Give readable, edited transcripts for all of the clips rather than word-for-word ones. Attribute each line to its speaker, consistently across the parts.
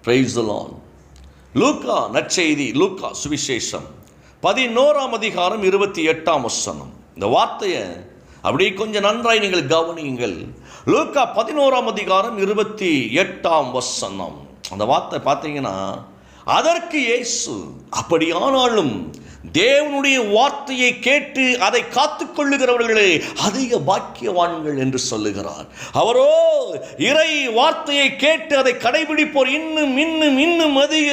Speaker 1: Praise the Lord. லூக்கா நற்செய்தி, லூக்கா சுவிசேஷம் 11ஆம் அதிகாரம் 28ஆம் வசனம். இந்த வார்த்தையை அப்படியே கொஞ்சம் நன்றாய் நீங்கள் கவனியுங்கள். லூக்கா 11ஆம் அதிகாரம் 28ஆம் வசனம். அந்த வார்த்தை பார்த்தீங்கன்னா, அதற்கு இயேசு, அப்படியானாலும் தேவனுடைய வார்த்தையை கேட்டு அதை காத்துக்கொள்ளுகிறவர்களே அதிக பாக்கியவான்கள் என்று சொல்லுகிறார். அவரோ இறை வார்த்தையை கேட்டு அதை கடைபிடிப்போர் இன்னும் இன்னும் இன்னும் அதிக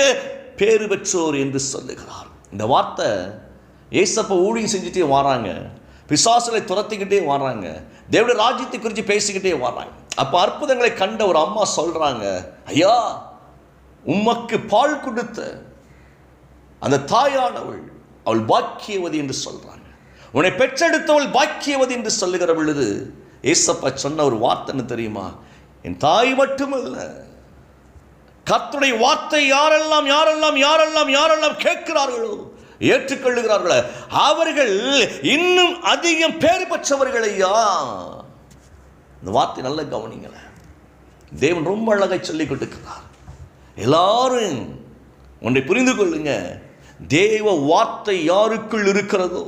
Speaker 1: பேறு பெற்றோர் என்று சொல்லுகிறார். இந்த வார்த்தை ஏசப்பா ஊழியம் செஞ்சுட்டே வராங்க, பிசாசுகளை துரத்திக்கிட்டே வராங்க, தேவனுடைய ராஜ்யத்தை குறித்து பேசிக்கிட்டே வராங்க. அப்போ அற்புதங்களை கண்ட ஒரு அம்மா சொல்றாங்க, ஐயா, உமக்கு பால் கொடுத்த அந்த தாயானவள் அவள் பாக்கியவதி என்று சொல்றாங்க. உன்னை பெற்றெடுத்தவள் பாக்கியவதி என்று சொல்லுகிற பொழுது ஏசப்பா சொன்ன ஒரு வார்த்தை என்ன தெரியுமா? என் தாய் மட்டுமல்ல, கர்த்தருடைய வார்த்தை யாரெல்லாம் யாரெல்லாம் யாரெல்லாம் யாரெல்லாம் கேட்கிறார்களோ, ஏற்றுக்கொள்ளுகிறார்களோ, அவர்கள் இன்னும் அதிகம் பேறு பெற்றவர்களையா. இந்த வார்த்தை நல்ல கவனிங்கள. தேவன் ரொம்ப அழகை சொல்லிக் கொடுக்கிறார். எல்லாரும் ஒன்றை புரிந்து கொள்ளுங்க, தேவ வார்த்தை யாருக்குள் இருக்கிறதோ,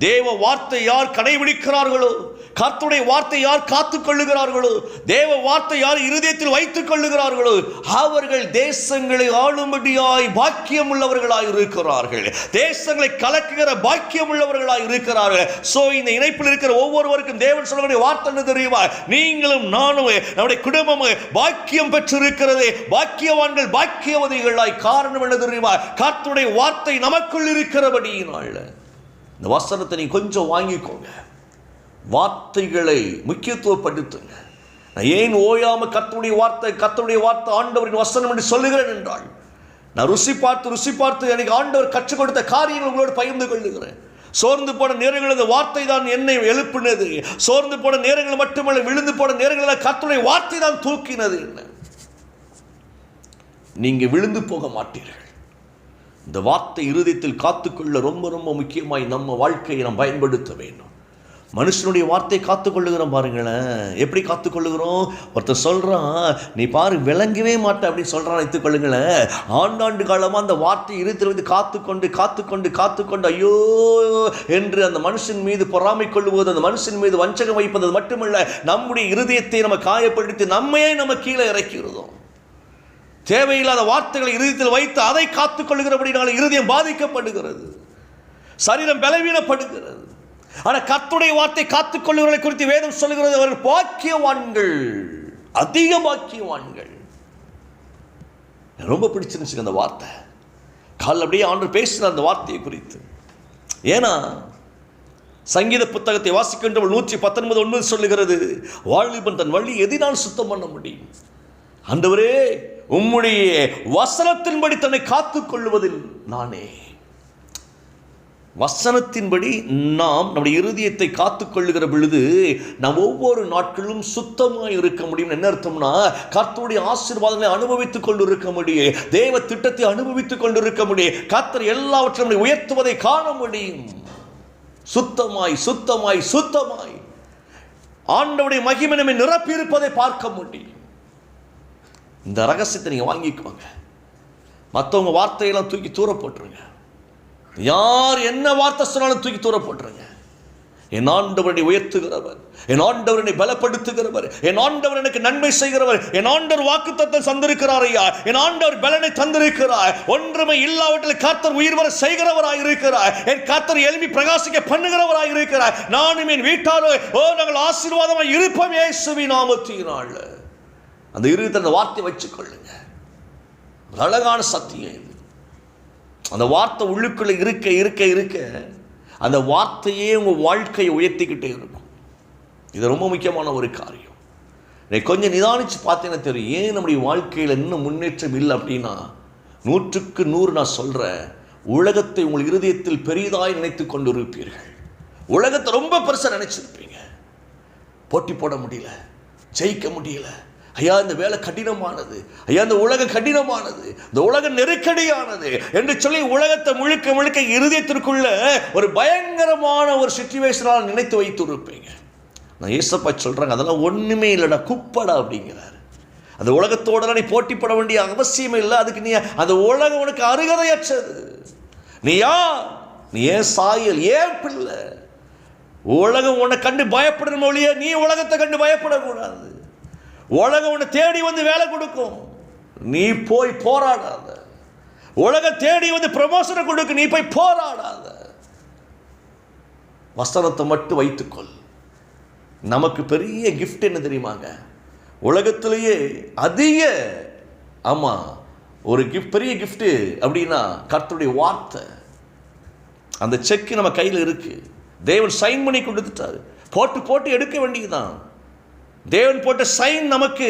Speaker 1: தேவ வார்த்தை யார் கடைபிடிக்கிறார்களோ, கர்த்தருடைய வார்த்தை யார் காத்துக் கொள்ளுகிறார்களோ, தேவ வார்த்தை யார் இருதயத்தில் வைத்துக் கொள்ளுகிறார்களோ, அவர்கள் தேசங்களை ஆளும்படியாய் பாக்கியம் உள்ளவர்களாய் இருக்கிறார்கள். தேசங்களை கலக்குகிற பாக்கியம் உள்ளவர்களாய் இருக்கிறார்கள். சோ இந்த இணைப்பில் இருக்கிற ஒவ்வொருவருக்கும் தேவன் சொல்லக்கூடிய வார்த்தை என்ன தெரியுமா? நீங்களும் நானும் நம்முடைய குடும்பமும் பாக்கியம் பெற்றிருக்கிறது. பாக்கியவான்கள் பாக்கியவதிகளாய். காரணம் என்ன தெரியுமா? கர்த்தருடைய வார்த்தை நமக்குள் இருக்கிறபடியினால. இந்த வசனத்தை நீ கொஞ்சம் வாங்கிக்கோங்க, வார்த்தைகளை முக்கியத்துவப்படுத்துங்க. நான் ஏன் ஓயாம கர்த்தருடைய வார்த்தை ஆண்டவரின் வசனம் என்று சொல்லுகிறேன் என்றால், நான் ருசி பார்த்து எனக்கு ஆண்டவர் கற்றுக் கொடுத்த காரியங்கள் உங்களோடு பகிர்ந்து கொள்ளுகிறேன். சோர்ந்து போன நேரங்கள் அந்த வார்த்தை தான் என்னை எழுப்பினது. சோர்ந்து போன நேரங்கள் மட்டுமல்ல, விழுந்து போன நேரங்களில் கர்த்தருடைய வார்த்தை தான் தூக்கினது. என்ன, நீங்க விழுந்து போக மாட்டீர்கள். இந்த வார்த்தை இருதயத்தில் காத்துக்கொள்ள ரொம்ப ரொம்ப முக்கியமாய் நம்ம வாழ்க்கையை நாம் பயன்படுத்த வேண்டும். மனுஷனுடைய வார்த்தையை காத்துக்கொள்ளுகிறோம் பாருங்களேன். எப்படி காத்துக்கொள்ளுகிறோம்? ஒருத்தர் சொல்றான், நீ பாரு விளங்கவே மாட்டேன் அப்படின்னு சொல்றான் வைத்துக்கொள்ளுங்களேன். ஆண்டாண்டு காலமாக அந்த வார்த்தை இருதயத்தில் வந்து காத்துக்கொண்டு ஐயோ என்று அந்த மனுஷன் மீது பொறாமை கொள்ளுவது, அந்த மனுஷன் மீது வஞ்சகம் வைப்பது மட்டுமல்ல, நம்முடைய இருதயத்தை நம்ம காயப்படுத்தி நம்மையே நம்ம கீழே இறக்கிறோம். தேவையில்லாத வார்த்தைகளை இருதயத்தில் வைத்து அதை காத்துக்கொள்ளுகிறபடினால இருதயம் பாதிக்கப்படுகிறது, சரீரம் பலவீனப்படுகிறது. ஆனால் கர்த்தருடைய வார்த்தை காத்துக்கொள்ளுகிறவர்களை குறித்து வேதம் சொல்லுகிறது, அவர்கள் பாக்கியவான்கள், அதிக பாக்கியவான்கள். ரொம்ப பிடிச்சிருந்துச்சு அந்த வார்த்தை. கால் அப்படியே ஆண்டவர் பேசின அந்த வார்த்தையை குறித்து. ஏன்னா சங்கீத புத்தகத்தை வாசிக்கின்றவள் 119:9 சொல்லுகிறது, வாலிபன் தன் வழி எதினால் சுத்தம் பண்ண முடியும்? ஆண்டவரே, உம்முடைய வசனத்தின்படி தன்னை காத்துக் கொள்வதில் நானே. வசனத்தின்படி நாம் நம்முடைய இருதயத்தை காத்துக் கொள்ளுகிற பொழுது நாம் ஒவ்வொரு நாட்களும் சுத்தமாக இருக்க முடியும். என்ன அர்த்தம்னா, கர்த்தருடைய ஆசீர்வாதங்களை அனுபவித்துக் கொண்டு இருக்க முடியும், தேவ திட்டத்தை அனுபவித்துக் கொண்டு இருக்க முடியும், கர்த்தர் எல்லாவற்றையும் உயர்த்துவதை காண முடியும். சுத்தமாய் சுத்தமாய் சுத்தமாய் ஆண்டவருடைய மகிமை நம்மை நிரப்பி இருப்பதை பார்க்க முடியும். இந்த ரகசியத்தை நீங்க வாங்கிக்கோங்க. மற்றவங்க வார்த்தையெல்லாம் தூக்கி தூர போட்டுருங்க. யார் என்ன வார்த்தை சொன்னாலும் தூக்கி தூர போட்டுருங்க. என் ஆண்டவரை உயர்த்துகிறவர், என் ஆண்டவரை பலப்படுத்துகிறவர், என் ஆண்டவர் எனக்கு நன்மை செய்கிறவர், என் ஆண்டவர் வாக்குத்தத்தம் தந்திருக்கிறார் ஐயா, என் ஆண்டவர் பலனை தந்திருக்கிறார், ஒன்றுமே இல்லாவற்றில் கர்த்தர் உயிர் வர செய்கிறவராய் இருக்கிறார், என் கர்த்தர் எழுப்பி பிரகாசிக்க பண்ணுகிறவராய் இருக்கிறார், நானும் என் வீட்டாரோ நாங்கள் ஆசீர்வாதமாய் இருப்போம் இயேசுவின் நாமத்தினால. அந்த இருதயத்தை அந்த வார்த்தை வச்சுக்கொள்ளுங்க. அழகான சத்தியம் இது. அந்த வார்த்தை உள்ளுக்குள்ள இருக்க இருக்க இருக்க அந்த வார்த்தையே உங்கள் வாழ்க்கையை உயர்த்திக்கிட்டே இருக்கும். இது ரொம்ப முக்கியமான ஒரு காரியம். கொஞ்சம் நிதானிச்சு பார்த்தீங்கன்னா தெரியும், ஏன் நம்முடைய வாழ்க்கையில் இன்னும் முன்னேற்றம் இல்லை அப்படின்னா, 100க்கு 100 நான் சொல்கிறேன், உலகத்தை உங்கள் இருதயத்தில் பெரிதாய் நினைத்து கொண்டு இருப்பீர்கள். உலகத்தை ரொம்ப பெருசாக நினைச்சிருப்பீங்க. போட்டி போட முடியல, ஜெயிக்க முடியல, ஐயா இந்த வேலை கடினமானது, ஐயா இந்த உலகம் கடினமானது, இந்த உலகம் நெருக்கடியானது என்று சொல்லி உலகத்தை முழுக்க முழுக்க இருதயத்திற்குள்ள ஒரு பயங்கரமான ஒரு சிச்சுவேஷனால் நினைத்து வைத்து இருப்பீங்க. நான் ஏசப்பா சொல்றாங்க, அதெல்லாம் ஒண்ணுமே இல்லைடா, குப்படா அப்படிங்கிறார். அந்த உலகத்தோட நீ போட்டிப்பட வேண்டிய அவசியம் இல்லை. அதுக்கு நீ அந்த உலகம் உனக்கு அருகதையற்றது. நீ யார்? நீ ஏன் சாயல், ஏன் பிள்ளை. உலகம் உன்னை கண்டு பயப்படணும் ஒழிய நீ உலகத்தை கண்டு பயப்படக்கூடாது. உலகம் உன்னை தேடி வந்து வேலை கொடுக்கும், நீ போய் போராடாத. உலகம் தேடி வந்து ப்ரமோஷனை கொடுக்க, நீ போய் போராடாத. வசனத்தை மட்டும் வைத்துக்கொள். நமக்கு பெரிய கிஃப்ட் என்ன தெரியுமாங்க? உலகத்திலேயே அதிக ஒரு பெரிய கிஃப்ட் அப்படின்னா கர்த்தருடைய வார்த்தை. அந்த செக் நம்ம கையில் இருக்கு. தேவன் சைன் பண்ணி கொடுத்துட்டாரு. போட்டு போட்டு எடுக்க வேண்டியதுதான். தேவன் போட்ட சைன் நமக்கு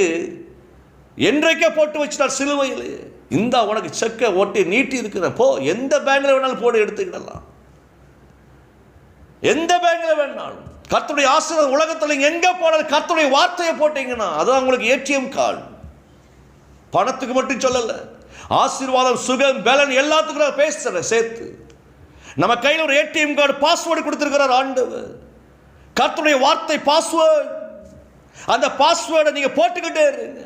Speaker 1: என்றைக்கே போட்டு வச்சுட்டார் சிலுவையில். இந்த உனக்கு செக்கை ஓட்டி நீட்டி இருக்கிற போ, எந்த பேங்க்ல வேணாலும் போட்டு எடுத்துக்கிடலாம், எந்த பேங்க்ல வேணாலும். கர்த்தருடைய ஆசீர்வாதம் உலகத்தில் எங்க போனாலும் கர்த்தருடைய வார்த்தையை போட்டீங்கன்னா அதுதான் உங்களுக்கு ஏடிஎம் கார்டு. பணத்துக்கு மட்டும் சொல்லல, ஆசீர்வாதம், சுகம், பலன் எல்லாத்துக்கும் பேசுறேன் சேர்த்து. நம்ம கையில் ஒரு ஏடிஎம் கார்டு பாஸ்வேர்டு கொடுத்திருக்கிறார் ஆண்டவர். கர்த்தருடைய வார்த்தை பாஸ்வேர்டு. அந்த பாஸ்வேர்டை நீங்க போட்டுக்கிட்டே இருங்க,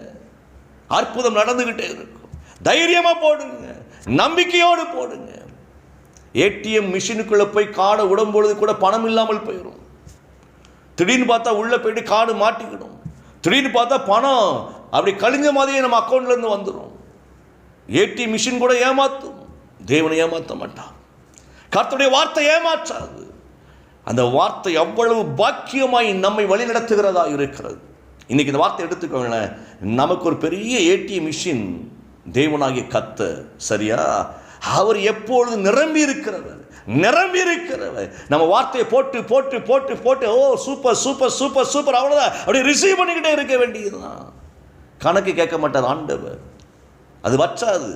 Speaker 1: அற்புதம் நடந்துகிட்டே இருக்கும். தைரியமா போடுங்க, நம்பிக்கையோடு போடுங்க. ஏடிஎம் மிஷினுக்குள்ள போய் கார்டை விடும்பொழுது கூட பணம் இல்லாமல் போயிடும். திடீர்னு பார்த்தா உள்ள போயிட்டு கார்டு மாட்டிக்கிடும். திடீர்னு பார்த்தா பணம் அப்படி கழிஞ்ச மாதிரியே நம்ம அக்கௌண்ட்ல இருந்து வந்துடும். ஏடிஎம் மிஷின் கூட ஏமாத்தும், தேவனை ஏமாற்ற மாட்டான். கர்த்தருடைய வார்த்தை ஏமாற்றாது. அந்த வார்த்தை அவ்வளவு பாக்கியமாய் நம்மை வழி நடத்துகிறதா இருக்கிறது. இன்னைக்கு இந்த வார்த்தை எடுத்துக்கோங்களேன். நமக்கு ஒரு பெரிய ஏடிஎம் மிஷின் தேவனாகிய கர்த்தர். சரியா? அவர் எப்பொழுது நிரம்பி இருக்கிறவர், நிரம்பி இருக்கிறவர். நம்ம வார்த்தையை போட்டு போட்டு போட்டு போட்டு ஓ சூப்பர் சூப்பர் சூப்பர் சூப்பர் அவ்வளோதான் அப்படி ரிசீவ் பண்ணிக்கிட்டே இருக்க வேண்டியதுதான். கணக்கு கேட்க மாட்டார் ஆண்டவர். அது வச்சாது.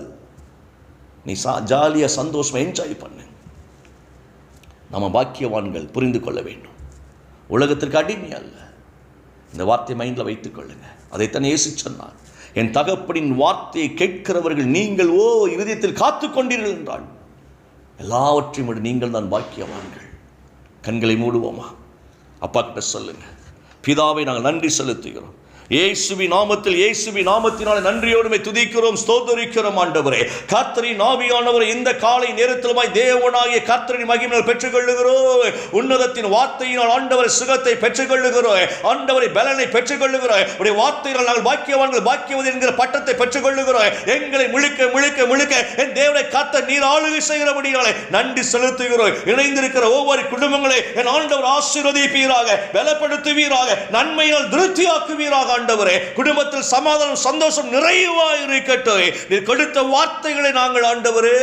Speaker 1: நீ ஜாலியாக சந்தோஷமா என்ஜாய் பண்ணு. நம்ம பாக்கியவான்கள் புரிந்து கொள்ள வேண்டும். உலகத்திற்கு அடிமை அல்ல. இந்த வார்த்தையை மைண்டில் வைத்துக் கொள்ளுங்க. அதைத்தான் இயேசு சொன்னார், என் தகப்பனின் வார்த்தையை கேட்கிறவர்கள் நீங்கள் இருதயத்தில் காத்து கொண்டீர்கள் என்றால் எல்லாவற்றையும் விட நீங்கள் தான் பாக்கியவான்கள். கண்களை மூடுவோமா? அப்பா கிட்ட சொல்லுங்க, பிதாவை நாங்கள் நன்றி செலுத்துகிறோம். இயேசுவின் நாமத்தினாலே நன்றியோடுமே துதிக்கிறோம், ஸ்தோத்திரிக்கிறோம் ஆண்டவரே. கர்த்தரின் ஆவியானவரை இந்த காலை நேரத்திலுமாய் தேவனாகிய கர்த்தரின் மகிமையை பெற்றுக்கொள்ளுகிறோம். உன்னதத்தின் வார்த்தையினால் ஆண்டவரை சுகத்தை பெற்றுக்கொள்ளுகிறோம். ஆண்டவரை பலனை பெற்றுக்கொள்ளுகிறோம். உடைய வார்த்தையினால் நாங்கள் பாக்கியவான்கள், பாக்கியவதி என்கிற பட்டத்தை பெற்றுக்கொள்ளுகிறோம். எங்களை முழுக்க முழுக்க முழுக்க என் தேவனை கர்த்தர் நீர் ஆளுகை செய்கிறபடியாலே நன்றி செலுத்துகிறோம். இணைந்திருக்கிற ஒவ்வொரு குடும்பங்களை என் ஆண்டவர் ஆசீர்வதிப்பீராக, பலப்படுத்துவீராக, நன்மையால் திருப்தியாக்குவீராக. ஆண்டவரே, குடும்பத்தில் சமாதானம், சந்தோஷம் நிறைவாய் இருக்கட்டும். நீர் கொடுத்த வார்த்தைகளை நாங்கள் ஆண்டவரே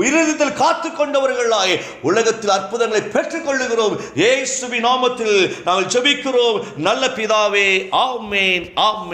Speaker 1: இருதயத்தில் காத்துக் கொண்டவர்களாய் உலகத்தில் அற்புதங்களை பெற்றுக் கொள்ளுகிறோம். இயேசுவின் நாமத்தில் நாங்கள் ஜெபிக்கிறோம் நல்ல பிதாவே. ஆமென், ஆமென்.